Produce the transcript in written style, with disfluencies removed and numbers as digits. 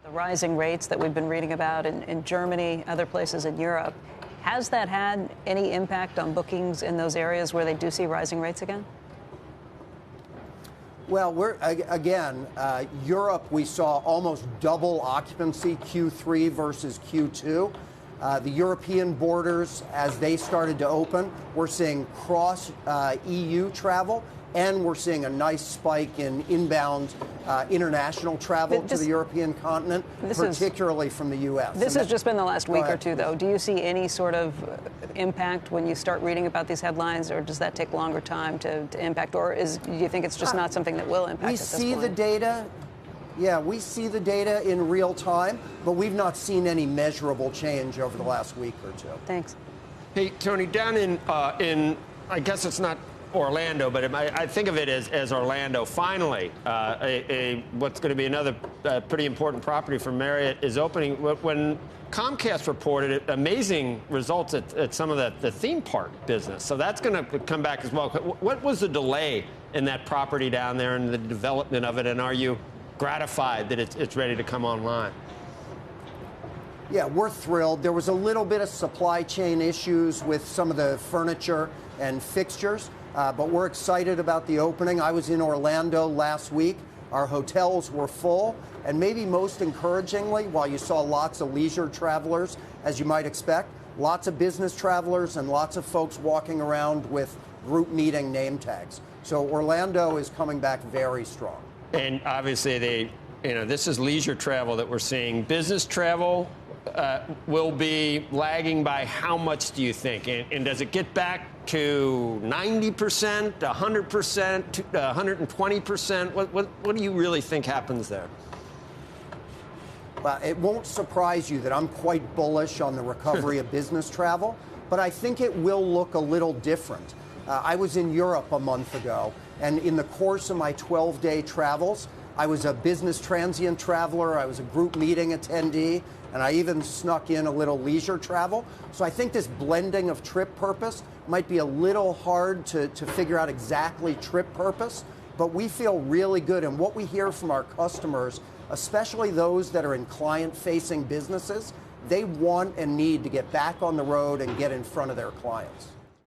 The rising rates that we've been reading about in Germany, other places in Europe, has that had any impact on bookings in those areas where they do see rising rates again? Well, Europe, we saw almost double occupancy Q3 versus Q2. The European borders, as they started to open, we're seeing cross EU travel, and we're seeing a nice spike in inbound international travel to the European continent, particularly from the U.S. This has just been the last week or two, though. Do you see any sort of impact when you start reading about these headlines, or does that take longer time to impact, or do you think it's just not something that will impact at this point? We see the data. Yeah, we see the data in real time, but we've not seen any measurable change over the last week or two. Thanks. Hey, Tony, down in I guess it's not Orlando, but I think of it as Orlando. Finally, what's going to be another pretty important property for Marriott is opening. When Comcast reported amazing results at some of the theme park business, so that's going to come back as well. What was the delay in that property down there and the development of it, and are you gratified that it's ready to come online? Yeah, we're thrilled. There was a little bit of supply chain issues with some of the furniture and fixtures, but we're excited about the opening. I was in Orlando last week. Our hotels were full, and maybe most encouragingly, while you saw lots of leisure travelers, as you might expect, lots of business travelers and lots of folks walking around with group meeting name tags. So Orlando is coming back very strong. And obviously, this is leisure travel that we're seeing. Business travel will be lagging by how much, do you think? And does it get back to 90%, 100%, 120%? What do you really think happens there? Well, it won't surprise you that I'm quite bullish on the recovery of business travel, but I think it will look a little different. I was in Europe a month ago, and in the course of my 12-day travels, I was a business transient traveler, I was a group meeting attendee, and I even snuck in a little leisure travel. So I think this blending of trip purpose might be a little hard to figure out exactly trip purpose, but we feel really good. And what we hear from our customers, especially those that are in client-facing businesses, they want and need to get back on the road and get in front of their clients.